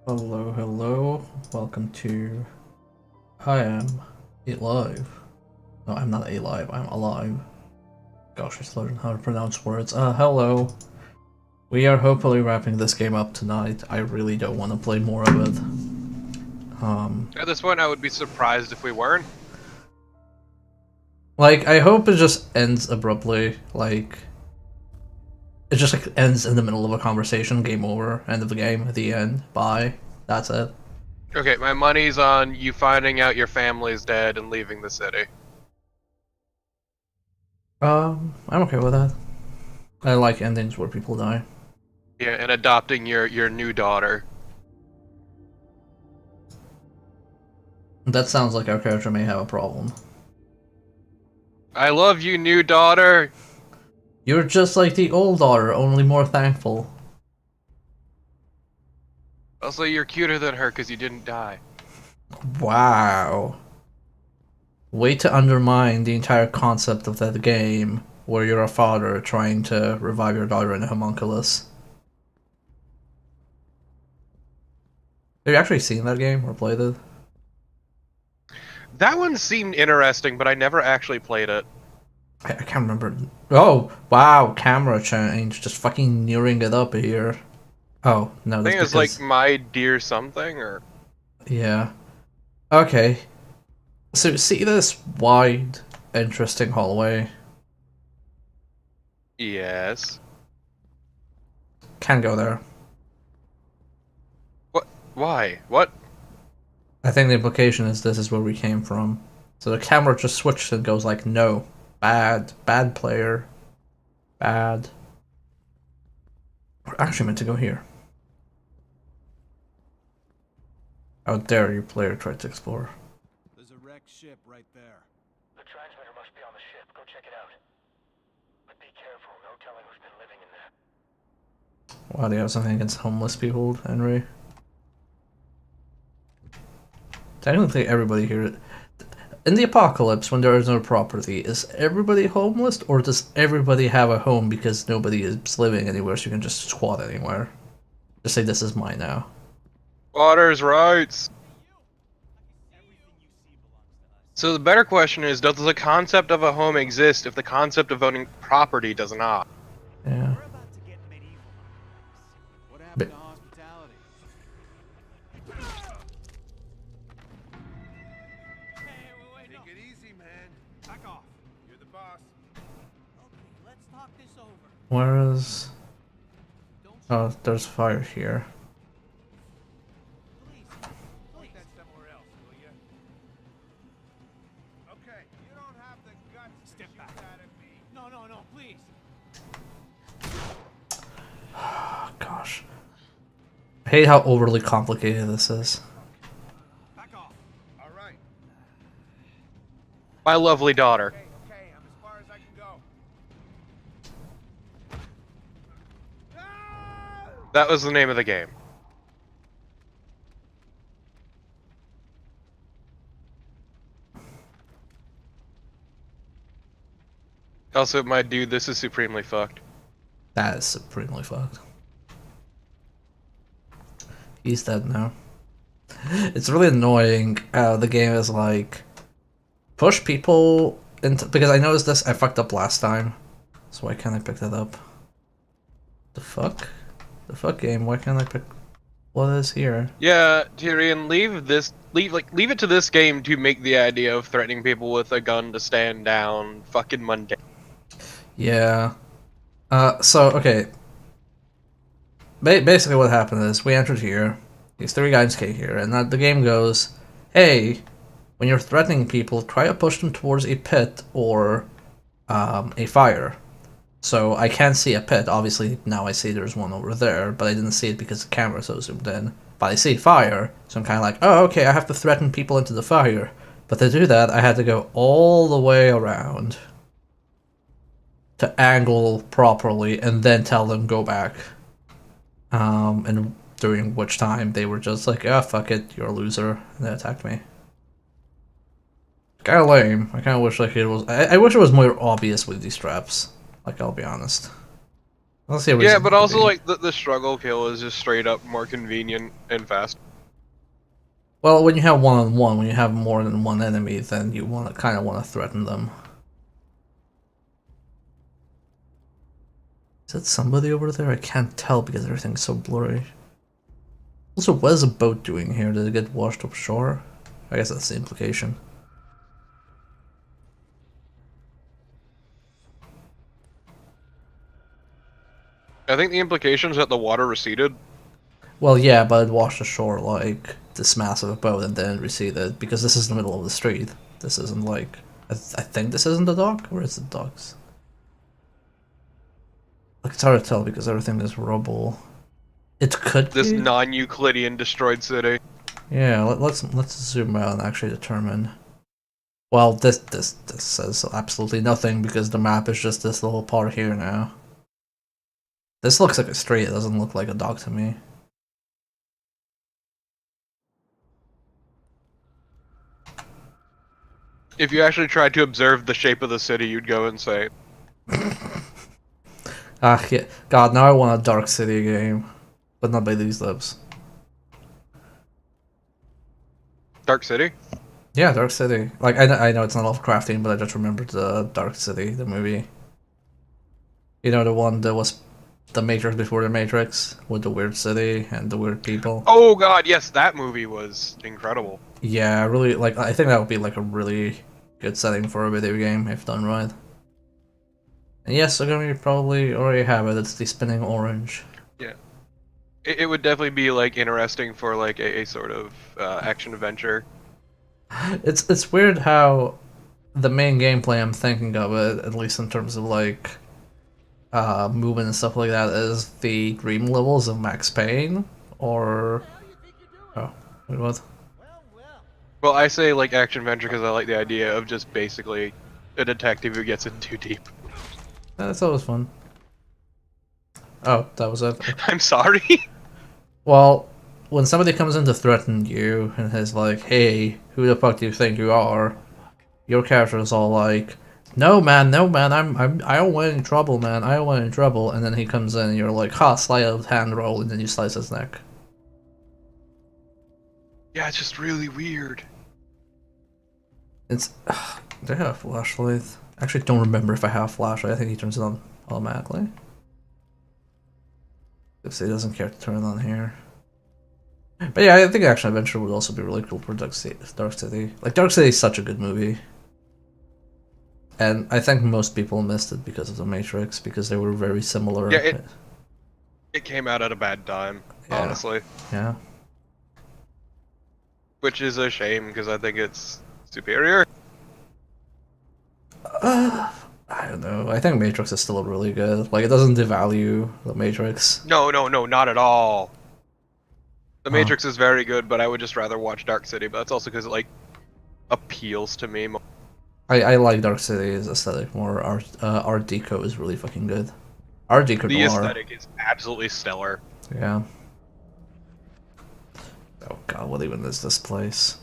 Hello, hello. Welcome to I am alive. No, I'm not alive, I'm alive. Gosh, I learned how to pronounce words. Hello. We are hopefully wrapping this game up tonight. I really don't want to play more of it. At this point, I would be surprised if we weren't. Like, I hope it just ends abruptly. Like, it just like ends in the middle of a conversation, game over, end of the game, the end, bye. That's it. Okay, my money's on you finding out your family's dead and leaving the city. I'm okay with that. I like endings where people die. Yeah, and adopting your new daughter. That sounds like our character may have a problem. I love you, new daughter. You're just like the old daughter, only more thankful. Also, you're cuter than her because you didn't die. Wow. Way to undermine the entire concept of that game, where you're a father trying to revive your daughter in a homunculus. Have you actually seen that game or played it? That one seemed interesting, but I never actually played it. I can't remember. Oh, wow, camera change. Just fucking nearing it up here. Oh, no, I that's think it's like because... My Dear Something, or... Yeah. Okay. So, see this wide, interesting hallway? Yes. Can't go there. What? Why? What? I think the implication is this is where we came from. So the camera just switches and goes like, no, bad, bad player, bad. We're actually meant to go here. How dare you, player, try to explore. There's a wrecked ship right there. The transmitter must be on the ship. Go check it out. But be careful. No telling who's been living in there. Why do you have something against homeless people, Henry? Technically, everybody here. In the apocalypse, when there is no property, is everybody homeless, or does everybody have a home because nobody is living anywhere, so you can just squat anywhere? Just say, this is mine now. Waters rights. So the better question is, does the concept of a home exist if the concept of owning property does not? Yeah. We're about to get medieval. What happened to hospitality? Hey, Take it easy, man. back off. You're the boss. Okay, let's talk this over. Where is... Oh, there's fire here. Please, Point that somewhere else, will you? Okay, you don't have the guts to Step shoot back. that at me. no, please. Oh, gosh. I hate how overly complicated this is. Back off. All right. My lovely daughter. Okay, I'm as far as I can go. Ah! That was the name of the game. Also, my dude, this is supremely fucked. That is supremely fucked. He's dead now. It's really annoying how the game is like... Push people into... Because I noticed this, I fucked up last time. So why can't I pick that up? The fuck? The fuck game, why can't I pick... What is here? Yeah, Tyrion, leave it to this game to make the idea of threatening people with a gun to stand down fucking mundane. Yeah. So, okay. Basically what happened is, we entered here, these three guys came here, and the game goes, hey, when you're threatening people, try to push them towards a pit or a fire. So I can't see a pit, obviously now I see there's one over there, but I didn't see it because the camera's so zoomed in. But I see fire, so I'm kind of like, oh, okay, I have to threaten people into the fire. But to do that, I had to go all the way around to angle properly and then tell them go back. And during which time they were just like, ah, fuck it, you're a loser, and they attacked me. Kinda lame. I kinda wish like it was. I wish it was more obvious with these traps. Like, I'll be honest. Let's see. Yeah, but also like the struggle kill is just straight up more convenient and fast. Well, when you have one-on-one, when you have more than one enemy, then you kind of want to threaten them. Is that somebody over there? I can't tell because everything's so blurry. Also, what is a boat doing here? Did it get washed offshore? I guess that's the implication. I think the implication is that the water receded. Well, yeah, but it washed ashore like this massive boat and then receded because this is the middle of the street. This isn't like I think this isn't the dock. Where is the docks? Like it's hard to tell because everything is rubble. It could This be. non-Euclidean destroyed city. Yeah, let's zoom out and actually determine. Well, this says absolutely nothing because the map is just this little part here now. This looks like a street. It doesn't look like a dock to me. If you actually tried to observe the shape of the city, you'd go insane. Ah, yeah. God, now I want a Dark City game, but not by these lips. Dark City? Yeah, Dark City. Like I know it's not Lovecraftian, but I just remembered the Dark City, the movie. You know, the one that was the Matrix before the Matrix, with the weird city and the weird people. Oh god, yes, that movie was incredible. Yeah, I really like. I think that would be like a really good setting for a video game if done right. And yes, I'm gonna probably already have it. It's the spinning orange. Yeah. It would definitely be like interesting for like a sort of action adventure. It's weird how the main gameplay I'm thinking of it, at least in terms of like movement and stuff like that, is the dream levels of Max Payne or oh wait, what? Well, I say like action adventure because I like the idea of just basically a detective who gets in too deep. That's always fun. Oh, that was it. I'm sorry. Well, when somebody comes in to threaten you and is like, "Hey, who the fuck do you think you are?" Your character is all like, no man, I don't want any trouble, man, I don't want any trouble." And then he comes in and you're like, "Ha, sleight of hand roll," and then you slice his neck. Yeah, it's just really weird. It's do I have a flashlight? Actually, don't remember if I have a flashlight. I think he turns it on automatically. If he doesn't care to turn it on here. But yeah, I think Action Adventure would also be really cool for Dark City. Like, Dark City is such a good movie. And I think most people missed it because of The Matrix, because they were very similar. Yeah, it came out at a bad time, Yeah. honestly. Yeah. Which is a shame, because I think it's superior. I don't know. I think Matrix is still really good. Like, it doesn't devalue The Matrix. No, not at all. The Huh. Matrix is very good, but I would just rather watch Dark City, but that's also because it, like, appeals to me more. I like Dark City's aesthetic more. Art Deco is really fucking good. Art Deco The Noir. aesthetic is absolutely stellar. Yeah. Oh god, what even is this place?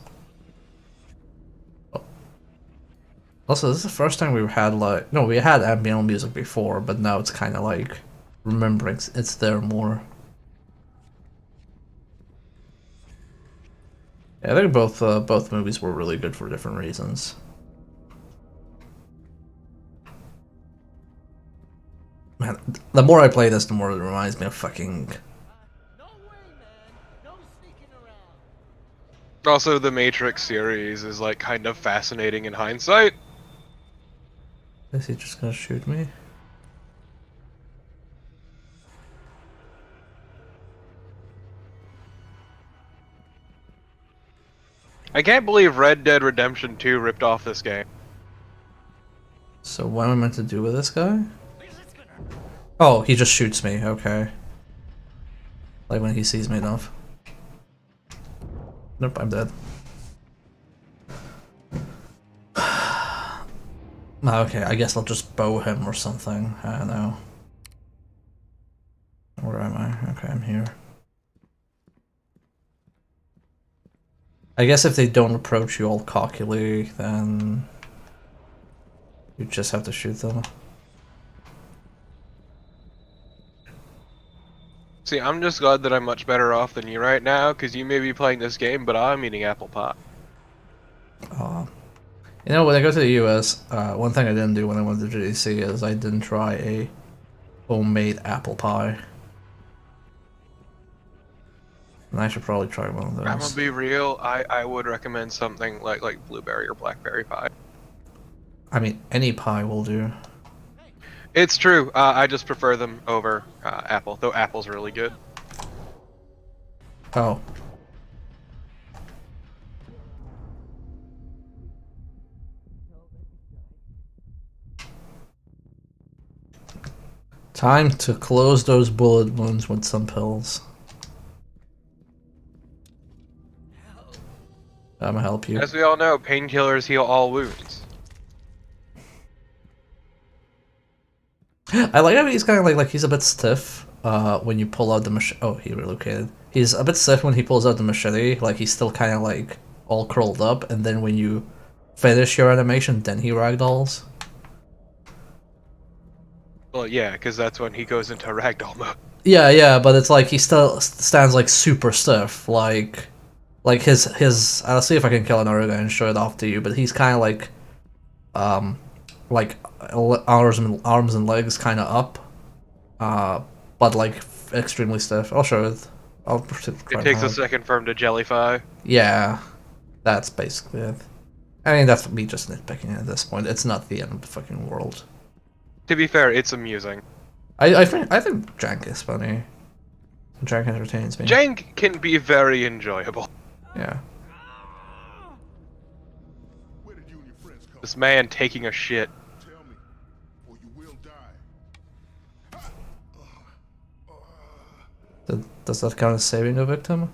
Oh. Also, this is the first time we've had like we had ambient music before, but now it's kind of like remembering it's there more. Yeah, I think both movies were really good for different reasons. Man, the more I play this, the more it reminds me of fucking. No way, man. No sneaking around. Also, the Matrix series is, like, kind of fascinating in hindsight. Is he just gonna shoot me? I can't believe Red Dead Redemption 2 ripped off this game. So what am I meant to do with this guy? Oh, he just shoots me, okay. Like when he sees me enough. Nope, I'm dead. Okay, I guess I'll just bow him or something. I don't know. Where am I? Okay, I'm here. I guess if they don't approach you all cockily, then you just have to shoot them. See, I'm just glad that I'm much better off than you right now, because you may be playing this game, but I'm eating apple pie. You know, when I go to the US, one thing I didn't do when I went to GDC is I didn't try a homemade apple pie. And I should probably try one of I'm gonna those. be real, I would recommend something like blueberry or blackberry pie. I mean, any pie will do. It's true, I just prefer them over apple, though apple's really good. Oh. Time to close those bullet wounds with some pills. I'm gonna help you. As we all know, painkillers heal all wounds. I like how he's kind of like he's a bit stiff when you pull out the machete. Oh, he relocated. He's a bit stiff when he pulls out the machete. Like he's still kind of like all curled up, and then when you finish your animation, then he ragdolls. Well, yeah, because that's when he goes into ragdoll mode. Yeah, but it's like he still stands like super stiff. Like his. I'll see if I can kill another guy and show it off to you. But he's kind of like arms and legs kind of up, but like extremely stiff. I'll show it. It takes a second for him to jellify. Yeah, that's basically it. I mean, that's me just nitpicking at this point. It's not the end of the fucking world. To be fair, it's amusing. I think Jank is funny. Jank entertains me. Jank can be very enjoyable. Yeah. Where did you and your friends come? This man taking a shit. Tell me, or you will die. Does that count as saving a victim?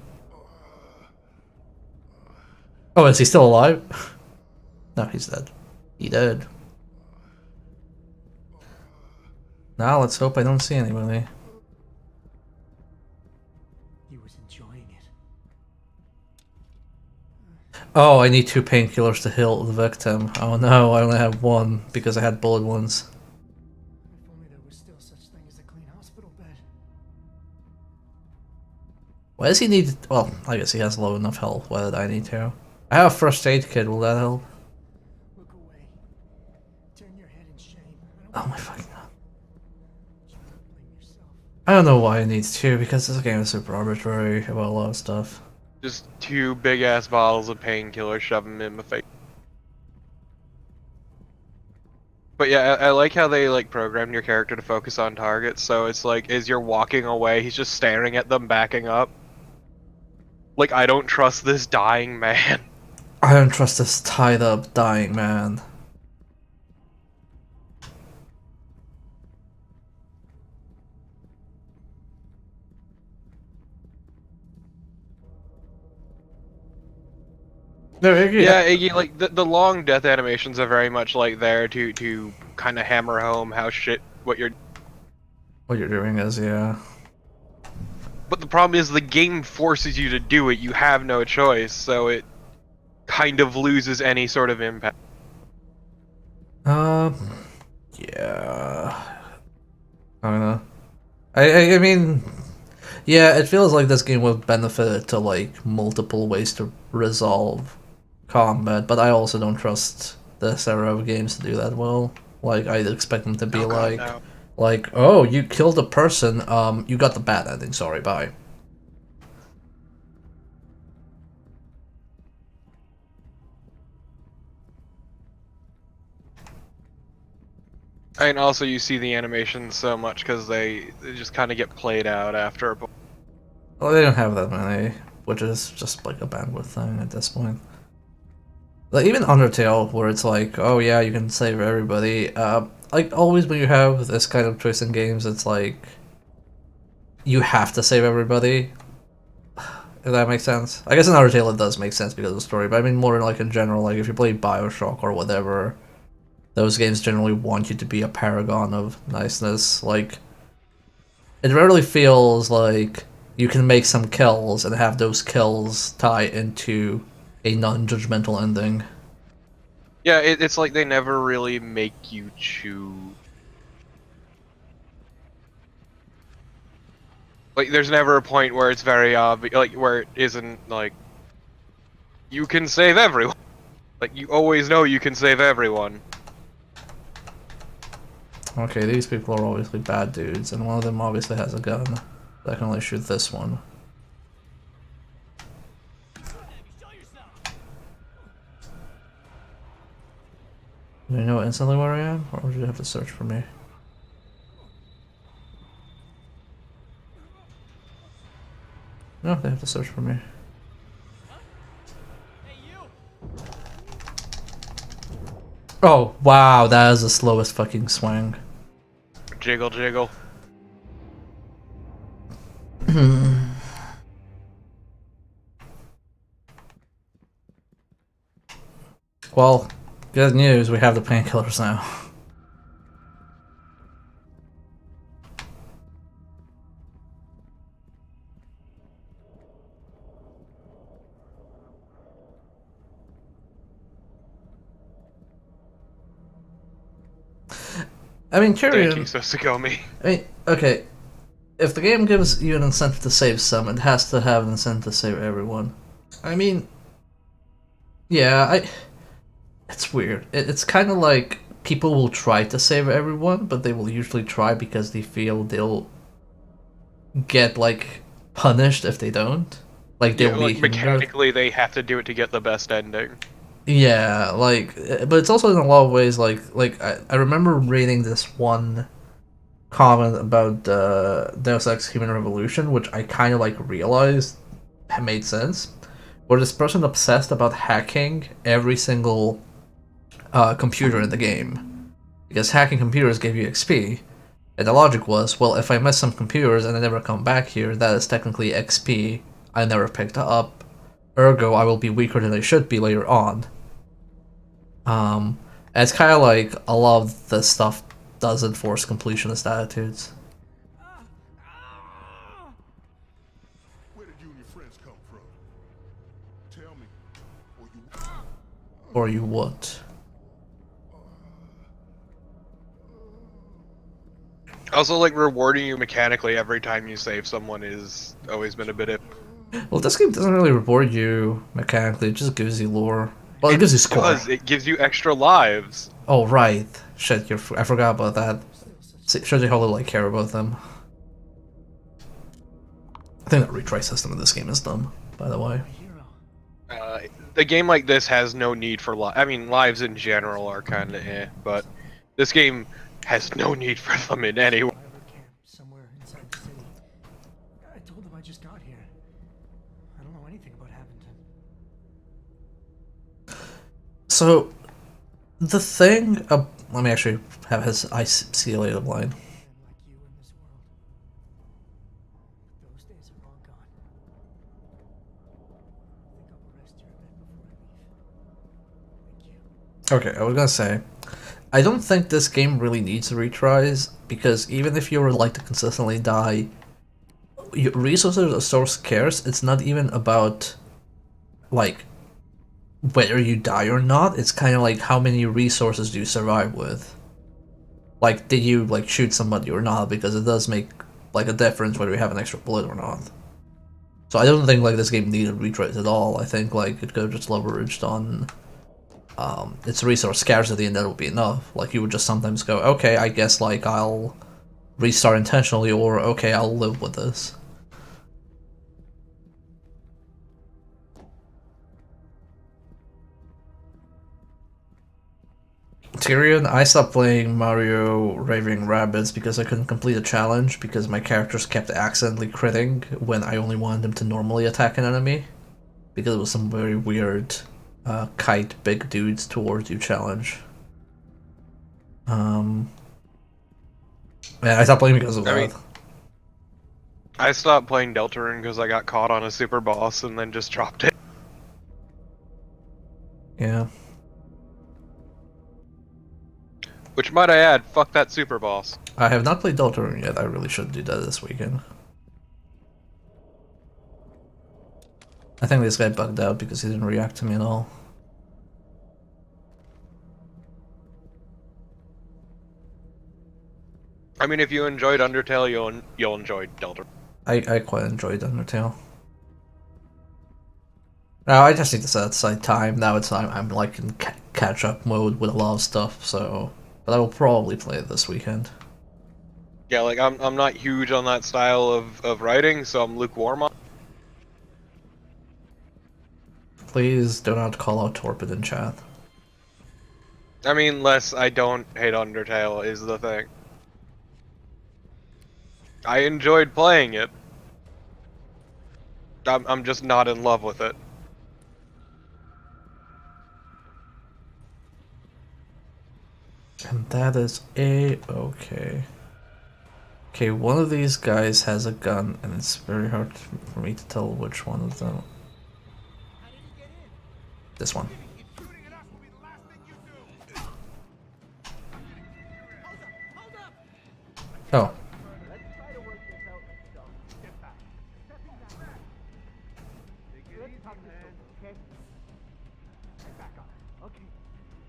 Oh, is he still alive? No, he's dead. He dead. Now let's hope I don't see anybody. He was enjoying it. Oh, I need 2 painkillers to heal the victim. Oh no, I only have 1 because I had bullet wounds. If only there was still such thing as a clean hospital bed. Why does he need... Well, I guess he has low enough health. Why did I need to? I have a first aid kit, will that help? Look away. Turn your head in shame. Oh my fucking god. Blame yourself. I don't know why I need 2, because this game is super arbitrary about a lot of stuff. Just 2 big ass bottles of painkiller, shove them in my face. But yeah, I like how they like programmed your character to focus on targets. So it's like, as you're walking away, he's just staring at them, backing up. Like, I don't trust this dying man. I don't trust this tied up, dying man. No, Yeah, Iggy, like the long death animations are very much like there to kind of hammer home how what you're. what you're doing is, yeah. But the problem is the game forces you to do it. You have no choice, so it kind of loses any sort of impact. Yeah. I don't know. I mean, yeah, it feels like this game would benefit to like multiple ways to resolve combat, but I also don't trust this era of games to do that well. Like, I'd expect them to be Oh, God, like, no. like, oh, you killed a person, you got the bad ending, sorry, bye. And also you see the animations so much because they just kind of get played out after a point. Well, they don't have that many, which is just like a bandwidth thing at this point. Like, even Undertale, where it's like, oh yeah, you can save everybody, like, always when you have this kind of twist in games, it's like, you have to save everybody. If that makes sense. I guess in Undertale it does make sense because of the story, but I mean more like in general, like if you play Bioshock or whatever, those games generally want you to be a paragon of niceness. Like, it rarely feels like you can make some kills and have those kills tie into a non-judgmental ending. Yeah, it's like they never really make you choose. Like, there's never a point where it's very obvious, like, where it isn't, like, you can save everyone. Like, you always know you can save everyone. Okay, these people are obviously bad dudes, and one of them obviously has a gun. I can only shoot this one. Do you know instantly where I am, or would you have to search for me? No, they have to search for me. Oh, wow, that is the slowest fucking swing. Jiggle, jiggle. Well, good news, we have the painkillers now. I mean, Thank Tyrion. you, Sosugomi. I mean, okay. If the game gives you an incentive to save some, it has to have an incentive to save everyone. I mean, yeah, it's weird. It's kind of like people will try to save everyone, but they will usually try because they feel they'll get, like, punished if they don't. Like, Yeah, they'll like, be mechanically, they have to do it to get the best ending. Yeah, like, but it's also in a lot of ways like I remember reading this one comment about Deus Ex Human Revolution, which I kind of like realized made sense, where this person obsessed about hacking every single computer in the game, because hacking computers gave you XP, and the logic was, well, if I miss some computers and I never come back here, that is technically XP I never picked up, ergo I will be weaker than I should be later on. And it's kind of like a lot of this stuff does enforce completionist attitudes. Where did you and your friends come from? Tell me, or you. Or you would. Also, like, rewarding you mechanically every time you save someone is always been a bit of... Well, this game doesn't really reward you mechanically, it just gives you lore. Well, it gives you score. It gives you extra lives. Oh, right. Shit, I forgot about that. Shows you how little I care about them. I think the retry system in this game is dumb, by the way. A game like this has no need for I mean, lives in general are kind of but this game has no need for them in any way. Survivor camp somewhere inside the city. I told them I just got here. I don't know anything about Haventon. So, the thing... let me actually have his I see you later line. Like you in this world. But those days are long gone. I think I'll arrest your event before I leave. Thank you. Okay, I was gonna say, I don't think this game really needs retries, because even if you were like to consistently die, your resources are so scarce, it's not even about, like, whether you die or not, it's kind of like how many resources do you survive with. Like, did you, like, shoot somebody or not, because it does make, like, a difference whether you have an extra bullet or not. So I don't think, like, this game needed retries at all. I think, like, it could have just leveraged on its resource scarcity, and that would be enough. Like, you would just sometimes go, okay, I guess, like, I'll restart intentionally, or okay, I'll live with this. Tyrion, I stopped playing Mario Raving Rabbids because I couldn't complete a challenge because my characters kept accidentally critting when I only wanted them to normally attack an enemy. Because it was some very weird kite big dudes towards you challenge. Yeah, I stopped playing because of that. I stopped playing Deltarune because I got caught on a super boss and then just dropped it. Yeah. Which, might I add, fuck that super boss. I have not played Deltarune yet. I really should do that this weekend. I think this guy bugged out because he didn't react to me at all. I mean, if you enjoyed Undertale, you'll enjoy Deltarune. I quite enjoyed Undertale. Now I just need to set aside time. Now it's I'm like in catch up mode with a lot of stuff. So, but I will probably play it this weekend. Yeah, like I'm not huge on that style of writing, so I'm lukewarm on. Please do not call out Torpid in chat. I mean, less I don't hate Undertale is the thing. I enjoyed playing it. I'm just not in love with it. And that is a-okay. Okay, one of these guys has a gun, and it's very hard for me to tell which one of them. This one. Oh.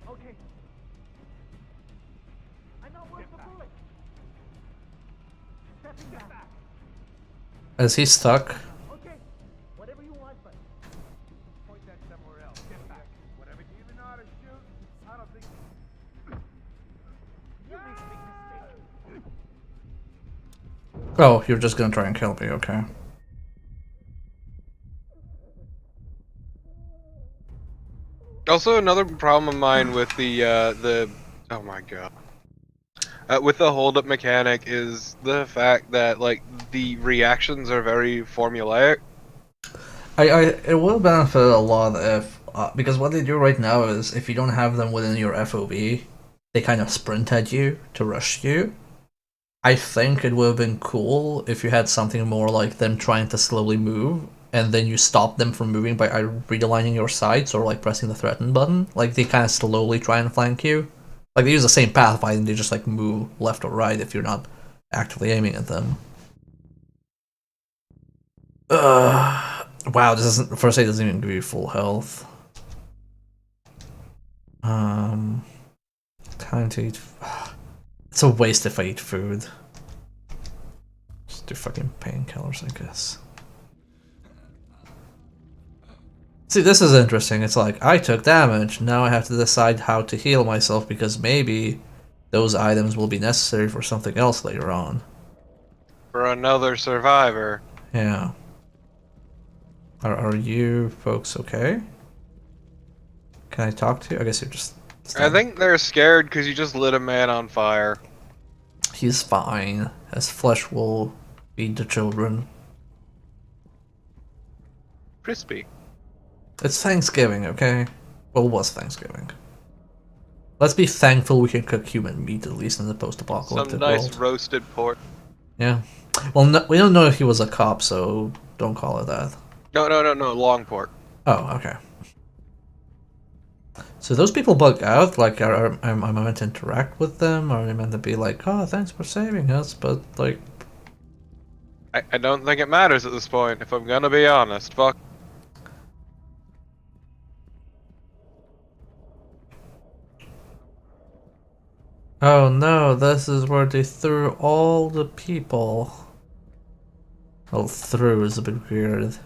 Okay. I'm not worth the bullet. Stepping back. Is he stuck? Okay. Whatever you want, but point that somewhere else. Get back. Whatever you even know how to shoot. I don't think you make a big mistake. Oh, you're just gonna try and kill me, okay. Also, another problem of mine with the oh my god, with the hold-up mechanic is the fact that like the reactions are very formulaic. It will benefit a lot if because what they do right now is if you don't have them within your FOV, they kind of sprint at you to rush you. I think it would have been cool if you had something more like them trying to slowly move, and then you stop them from moving by either realigning your sights or like pressing the threaten button. Like they kind of slowly try and flank you. Like they use the same path, but they just like move left or right if you're not actively aiming at them. Wow, this isn't first aid doesn't even give you full health. Time to eat. It's a waste if I eat food. Just do fucking painkillers, I guess. See, this is interesting. It's like, I took damage, now I have to decide how to heal myself because maybe those items will be necessary for something else later on. For another survivor. Yeah. Are you folks okay? Can I talk to you? I guess you're just... I think they're scared because you just lit a man on fire. He's fine. His flesh will feed the children. Crispy. It's Thanksgiving, okay? Well, it was Thanksgiving. Let's be thankful we can cook human meat, at least in the post-apocalyptic Some nice world. roasted pork. Yeah. Well, no, we don't know if he was a cop, so don't call it that. No, long pork. Oh, okay. So those people bug out, like, am I meant to interact with them, or am I meant to be like, oh, thanks for saving us, but, like... I don't think it matters at this point, if I'm gonna be honest. Fuck. Oh no, this is where they threw all the people. Well, threw is a bit weird.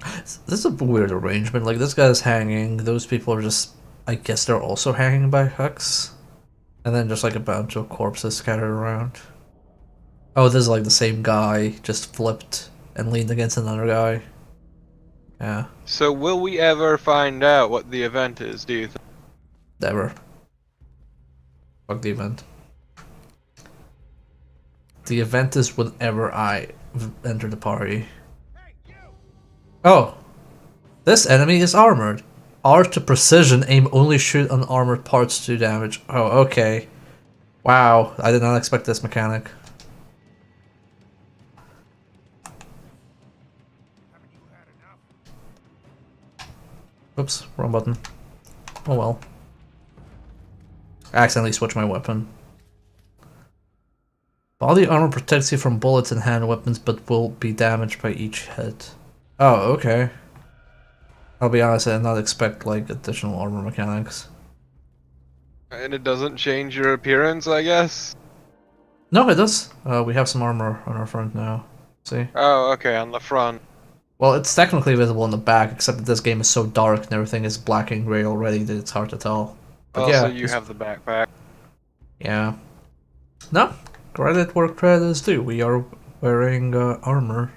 This is a weird arrangement. Like, this guy's hanging, those people are just... I guess they're also hanging by hooks. And then just like a bunch of corpses scattered around. Oh, this is like the same guy, just flipped and leaned against another guy. Yeah. So will we ever find out what the event is, do you think? Never. Fuck the event. The event is whenever I enter the party. Oh! This enemy is armored. R to precision, aim only shoot on armored parts to do damage. Oh, okay. Wow, I did not expect this mechanic. Oops, wrong button. Oh well. I accidentally switched my weapon. Body armor protects you from bullets and hand weapons, but will be damaged by each hit. Oh, okay. I'll be honest, I did not expect, like, additional armor mechanics. And it doesn't change your appearance, I guess? No, it does. We have some armor on our front now. See? Oh, okay, on the front. Well, it's technically visible in the back, except that this game is so dark and everything is black and gray already that it's hard to tell. But Also, yeah, you have the backpack. yeah. No, credit where credit is due. We are wearing armor.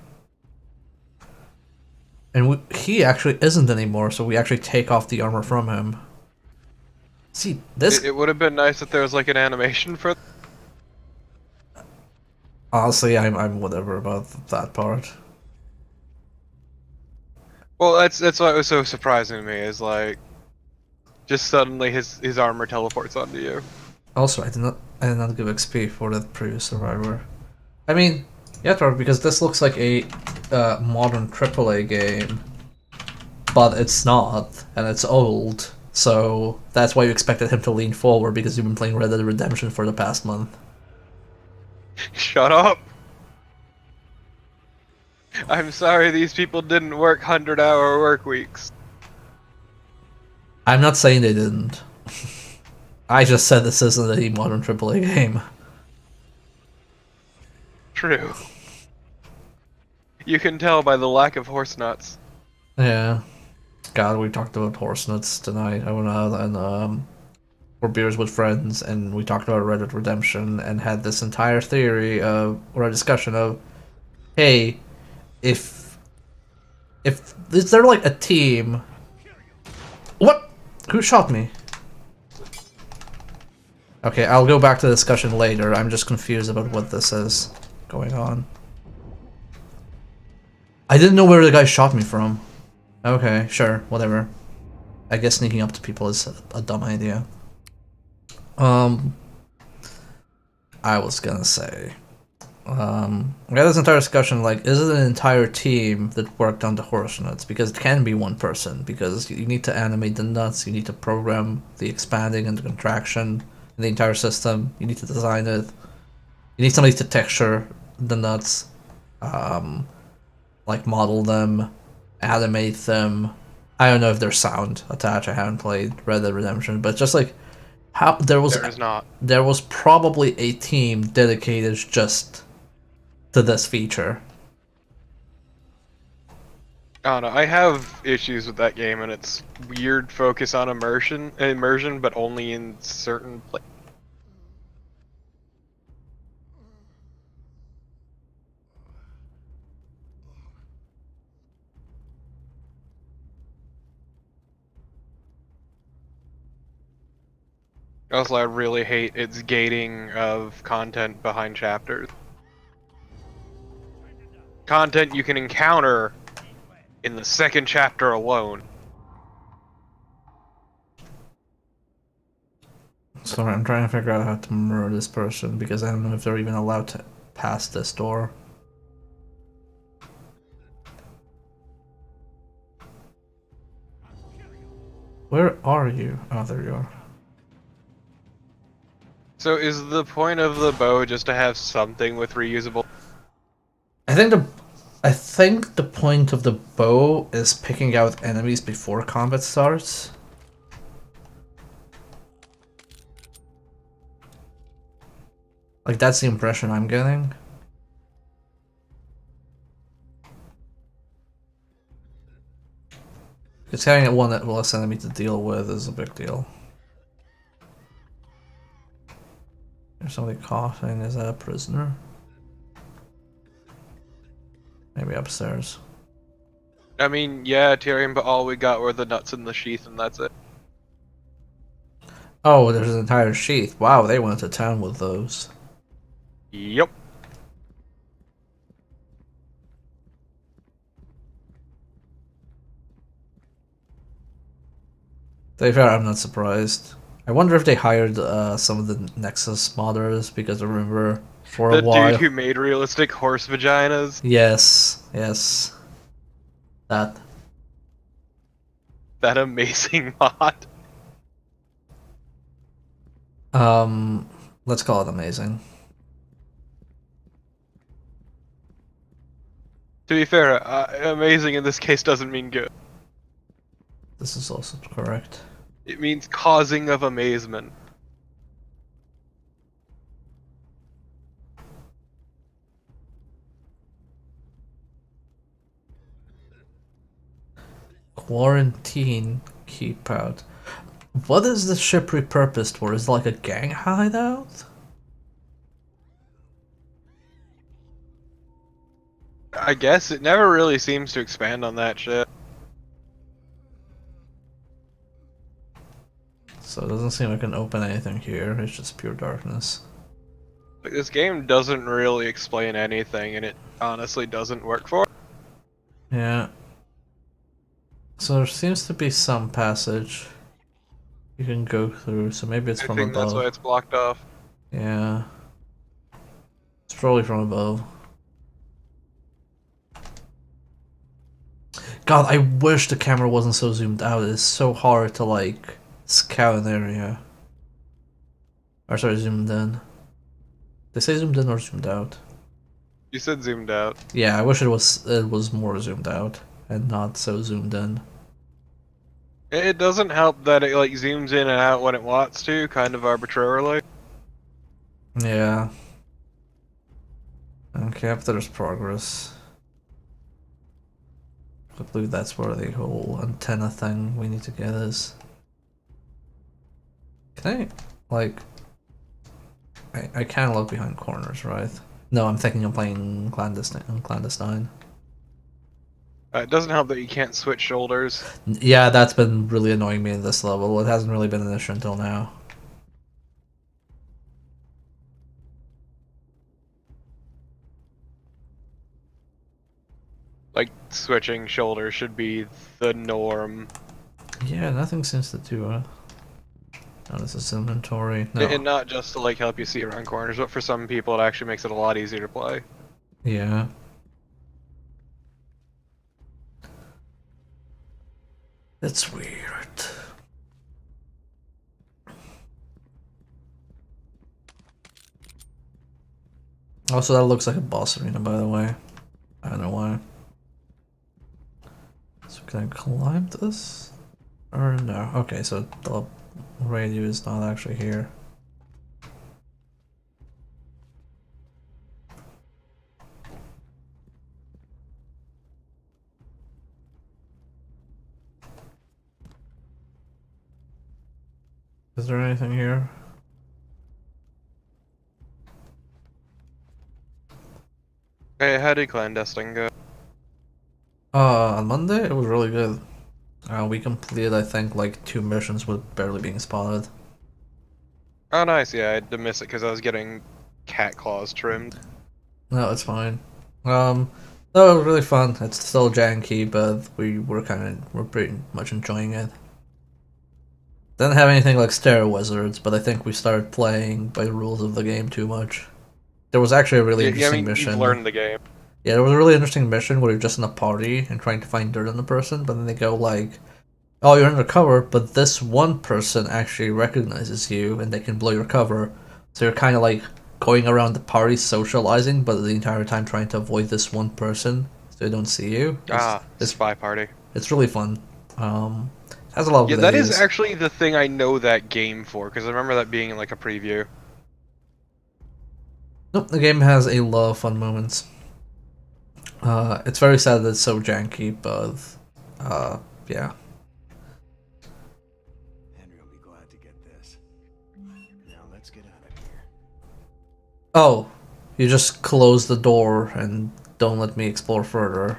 And he actually isn't anymore, so we actually take off the armor from him. See, this... It would have been nice if there was like an animation for. Honestly, I'm whatever about that part. Well, that's why it was so surprising to me. Is like, just suddenly his armor teleports onto you. Also, I did not give XP for the previous survivor. I mean, yeah, Tor, because this looks like a modern AAA game, but it's not, and it's old. So that's why you expected him to lean forward, because you've been playing Red Dead Redemption for the past month. Shut up! I'm sorry these people didn't work 100-hour work weeks. I'm not saying they didn't. I just said this isn't a modern AAA game. True. You can tell by the lack of horse nuts. Yeah. God, we talked about horse nuts tonight. I went out and for beers with friends, and we talked about Red Dead Redemption and had this entire theory of, or a discussion of, hey, if is there like a team? What? Who shot me? Okay, I'll go back to the discussion later. I'm just confused about what this is going on. I didn't know where the guy shot me from. Okay, sure, whatever. I guess sneaking up to people is a dumb idea. I was gonna say, we had this entire discussion, like, is it an entire team that worked on the horse nuts? Because it can be one person, because you need to animate the nuts, you need to program the expanding and the contraction in the entire system, you need to design it, you need somebody to texture the nuts, like model them, animate them. I don't know if there's sound attached, I haven't played Red Dead Redemption, but just like, how there There is not. was probably a team dedicated just to this feature. I don't know. I have issues with that game and its weird focus on immersion, but only in certain places. Also, I really hate its gating of content behind chapters. Content you can encounter in the second chapter alone. Sorry, I'm trying to figure out how to murder this person because I don't know if they're even allowed to pass this door. Where are you? Oh, there you are. So is the point of the bow just to have something with reusable? I think the point of the bow is picking out enemies before combat starts. Like, that's the impression I'm getting. Because having one less enemy to deal with is a big deal. There's somebody coughing. Is that a prisoner? Maybe upstairs. I mean, yeah, Tyrion, but all we got were the nuts in the sheath, and that's it. Oh, there's an entire sheath. Wow, they went to town with those. Yep. To be fair, I'm not surprised. I wonder if they hired some of the Nexus modders, because I remember for a The while. dude who made realistic horse vaginas. Yes, yes. That. That amazing mod. Let's call it amazing. To be fair, amazing in this case doesn't mean good. This is also correct. It means causing of amazement. Quarantine keep out. What is the ship repurposed for? Is it like a gang hideout? I guess it never really seems to expand on that shit. So it doesn't seem like I can open anything here. It's just pure darkness. Like, this game doesn't really explain anything, and it honestly doesn't work for it. Yeah. So there seems to be some passage you can go through, so maybe it's I from think that's why above. it's blocked off. Yeah. It's probably from above. God, I wish the camera wasn't so zoomed out. It's so hard to, like, scout an area. Or sorry, zoomed in. They say zoomed in or zoomed out? You said zoomed out. Yeah, I wish it was more zoomed out and not so zoomed in. It doesn't help that it like zooms in and out when it wants to, kind of arbitrarily. Yeah. Okay, up there's progress. I believe that's where the whole antenna thing we need to get is. Can I, like... I can't look behind corners, right? No, I'm thinking of playing clandestine. It doesn't help that you can't switch shoulders. Yeah, that's been really annoying me in this level. It hasn't really been an issue until now. Like, switching shoulders should be the norm. Yeah, nothing seems to do it. Oh, this is inventory. No. And not just to like help you see around corners, but for some people it actually makes it a lot easier to play. Yeah. That's weird. Also, that looks like a boss arena, by the way. I don't know why. So can I climb this? Or no? Okay, so the radio is not actually here. Is there anything here? Hey, how did clandestine go? On Monday, it was really good. We completed, I think, like 2 missions with barely being spotted. Oh, nice. Yeah, I had to miss it because I was getting cat claws trimmed. No, it's fine. No, it was really fun. It's still janky, but we're pretty much enjoying it. Didn't have anything like Stair Wizards, but I think we started playing by the rules of the game too much. There was actually a really Yeah, I interesting mean, mission. you've learned the game. Yeah, there was a really interesting mission where you're just in a party and trying to find dirt on the person, but then they go like, "Oh, you're undercover, but this one person actually recognizes you and they can blow your cover." So you're kind of like going around the party socializing, but the entire time trying to avoid this one person so they don't see you. The spy party. It's really fun. Has a lot of Yeah, that is abilities. actually the thing I know that game for, because I remember that being in like a preview. Nope, the game has a lot of fun moments. It's very sad that it's so janky, but yeah. Henry will be glad to get this. Now let's get out of here. Oh, you just close the door and don't let me explore further.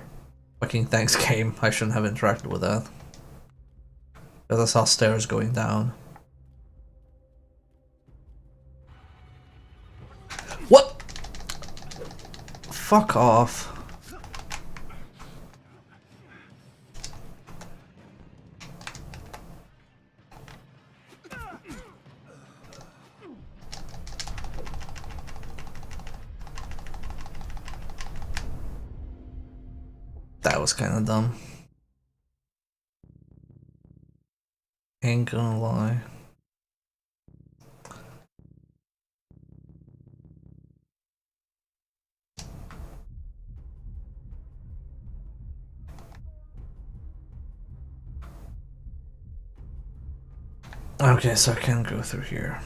Fucking thanks, game. I shouldn't have interacted with that. Because I saw stairs going down. What? Fuck off. That was kind of dumb. Ain't gonna lie. Okay, so I can go through here.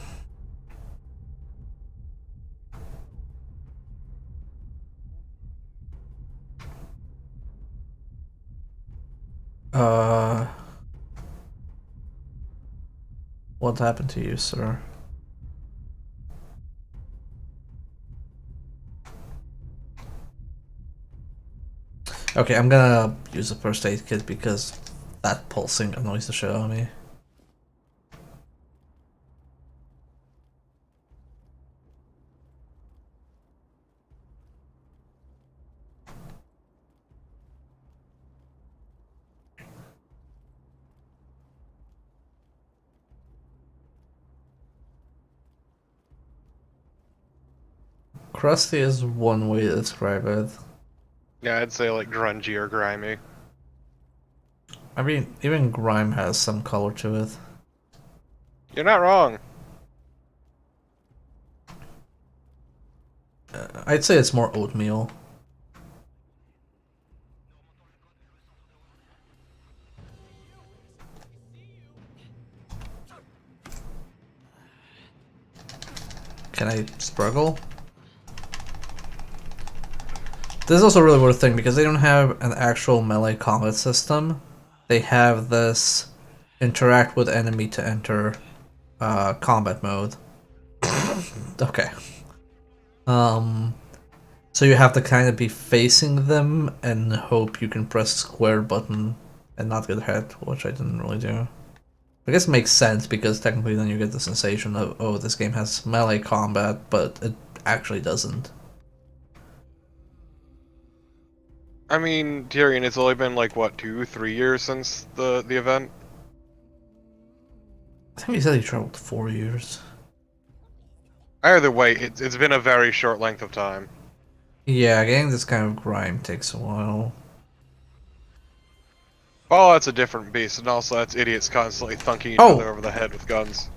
What happened to you, sir? Okay, I'm gonna use a first aid kit because that pulsing annoys the shit out of me. Crusty is one way to describe it. Yeah, I'd say like grungy or grimy. I mean, even grime has some color to it. You're not wrong. I'd say it's more oatmeal. Can I struggle? This is also a really weird thing because they don't have an actual melee combat system. They have this interact with enemy to enter combat mode. Okay. So you have to kind of be facing them and hope you can press square button and not get hit, which I didn't really do. I guess it makes sense because technically then you get the sensation of, oh, this game has melee combat, but it actually doesn't. I mean, Tyrion, it's only been like what, 2-3 years since the event. I think he said he traveled 4 years. Either way, it's been a very short length of time. Yeah, getting this kind of grime takes a while. Oh, that's a different beast, and also that's idiots constantly thunking each Oh! other over the head with guns.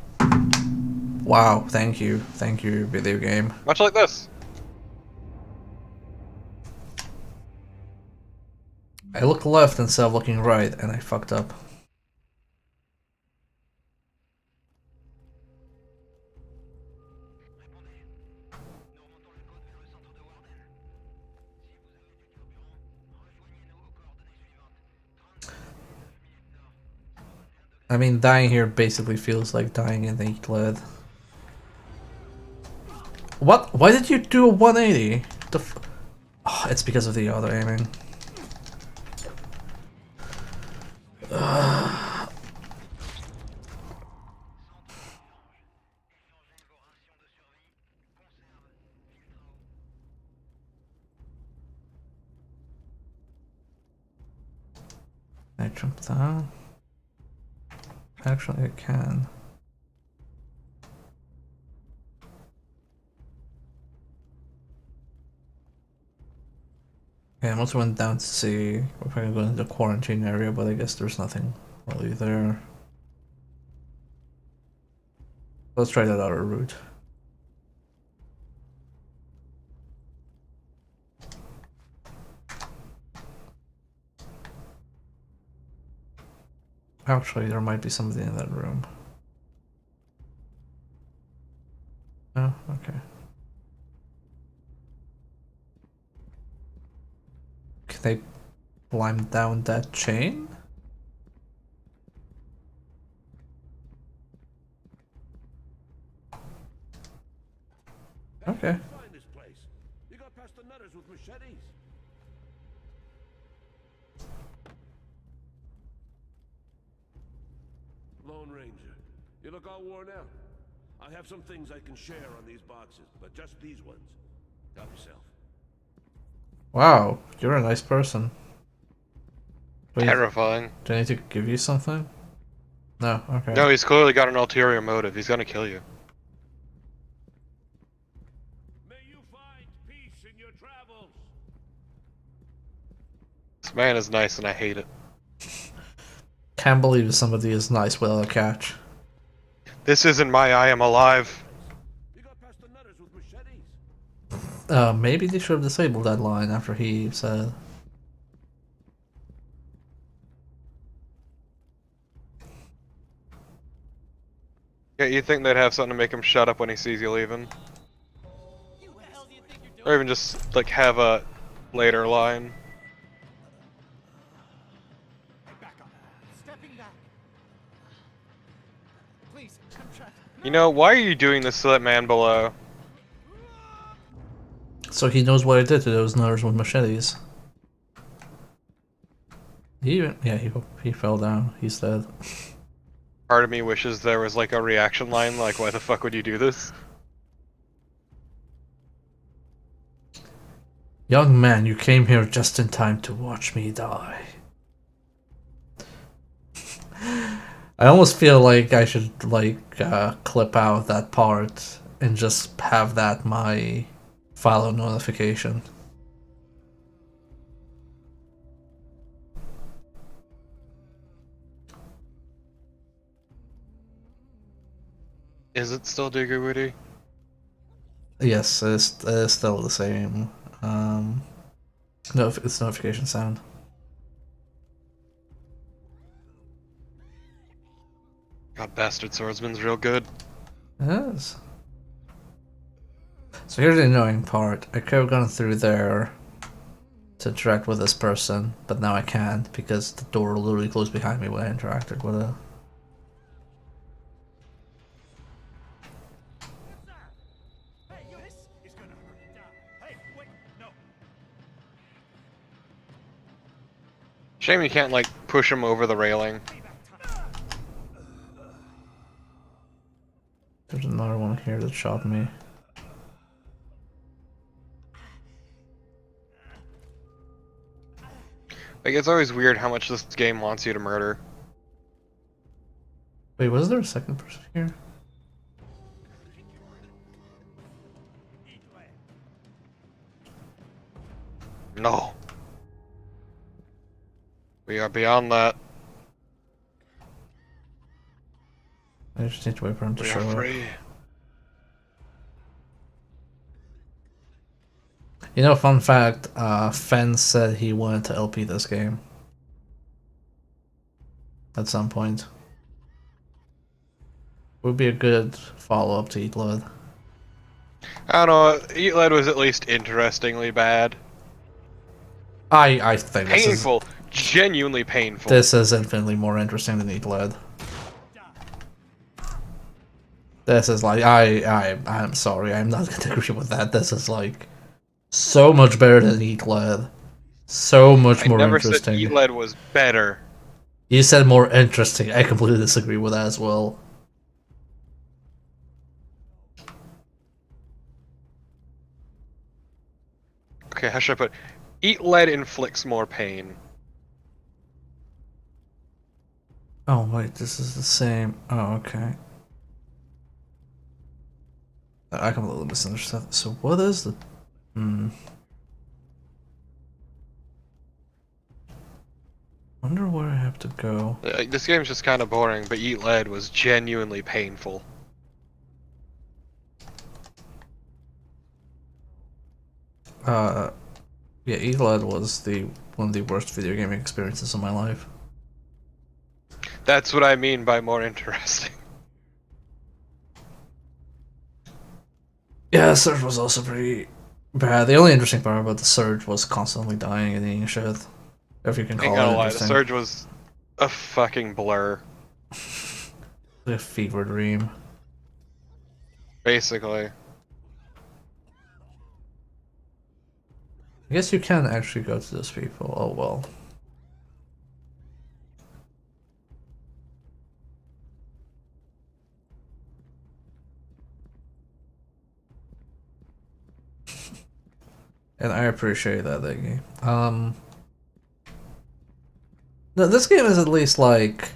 Wow, thank you, video game. Much like this. I looked left instead of looking right, and I fucked up. I mean, dying here basically feels like dying in the heat lead. What? Why did you do a 180? Oh, it's because of the auto aiming. I jump down. Actually, I can. Okay, I also went down to see if I can go into the quarantine area, but I guess there's nothing really there. Let's try that other route. Actually, there might be somebody in that room. Oh, okay. Can they climb down that chain? Okay. Find this place. You got past the nutters with machetes. Lone Ranger, you look all worn out. I have some things I can share on these boxes, but just these ones. Help yourself. Wow, you're a nice person. Wait, Terrifying. do I need to give you something? No, okay. No, he's clearly got an ulterior motive. He's gonna kill you. May you find peace in your travels. This man is nice and I hate it. Can't believe somebody is nice without a catch. This isn't my I am alive. You got past the nutters with machetes. Maybe they should have disabled that line after he said. Yeah, you think they'd have something to make him shut up when he sees you leaving? Or even just, like, have a later line. Back on You know, why are you doing this to that man below? So he knows what I did to those nerds with machetes. He fell down. He's dead. Part of me wishes there was like a reaction line, like, why the fuck would you do this? Young man, you came here just in time to watch me die. I almost feel like I should clip out that part and just have that my follow notification. Is it still Digger Woody? Yes, it's still the same. No, it's notification sound. God, Bastard Swordsman's real good. Yes. So here's the annoying part. I could have gone through there to interact with this person, but now I can't because the door literally closed behind me when I interacted with it. Hey, you. This is gonna hurt. Hey, wait, no. Shame you can't, like, push him over the railing. There's another one here that shot me. Like, it's always weird how much this game wants you to murder. Wait, was there a second person here? No. We are beyond that. I just need to wait for him to We show are up. free. You know, fun fact, Fen said he wanted to LP this game. At some point. Would be a good follow-up to Eat Blood. I don't know, Eat Lead was at least interestingly bad. I think Painful. Genuinely painful. this is infinitely more interesting than Eat Blood. This is like I'm sorry, I'm not gonna agree with that. This is like so much better than Eat Lead. So much I more never interesting. said Eat Lead was better. You said more interesting. I completely disagree with that as well. Okay, how should I put it? Eat Lead inflicts more pain. Oh wait, this is the same. Oh, okay. I completely misunderstood. So what is the Wonder where I have to go. This game's just kind of boring, but Eat Lead was genuinely painful. Yeah, Eaglehead was one of the worst video gaming experiences of my life. That's what I mean by more interesting. Yeah, Surge was also pretty bad. The only interesting part about the Surge was constantly dying and eating shit. If you can Ain't call gonna it lie, the interesting. Surge was a fucking blur, A fever dream. basically. I guess you can actually go to those people. Oh well. And I appreciate that, Iggy. No, this game is at least like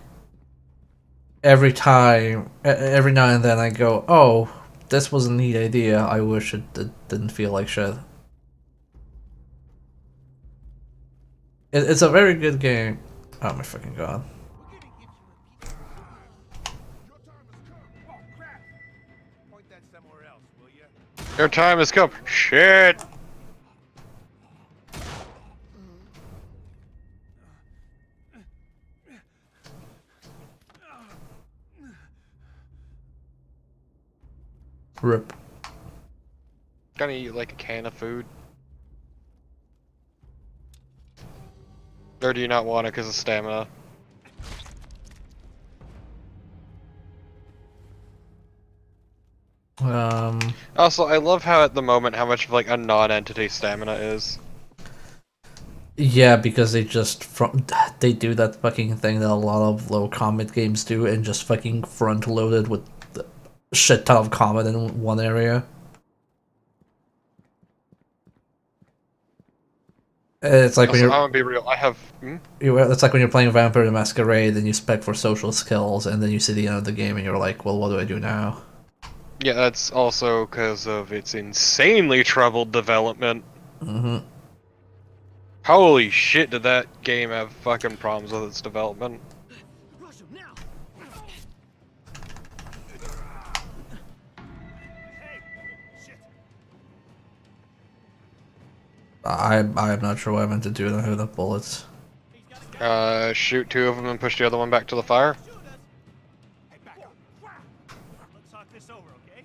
every now and then I go, oh, this was a neat idea. I wish it didn't feel like shit. It's a very good game. Oh my fucking god. Oh, crap! Point that somewhere else, will ya? Your time has come. Shit! Rip. Gonna eat like a can of food. Or do you not want it because of stamina? Also, I love how at the moment how much of like a non-entity stamina is. Yeah, because they do that fucking thing that a lot of low combat games do, and just fucking front loaded with a shit ton of combat in one area. It's like when Also, I'm you're gonna be real. I have. Hmm? it's like when you're playing Vampire the Masquerade and you spec for social skills, and then you see the end of the game and you're like, well, what do I do now? Yeah, that's also because of its insanely troubled development. Mm-hmm. Holy shit, did that game have fucking problems with its development? Rush him now! Hey! Shit! I'm not sure what I meant to do with the bullets. Shoot two of them and push the other one back to the fire. Hey, back up! Let's talk this over, okay?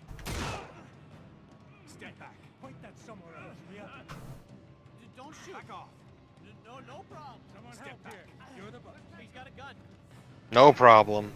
Step back. Point that somewhere else, will ya? Don't shoot. Back off. No problem. Someone help here. You're the boss. He's got a gun. No problem.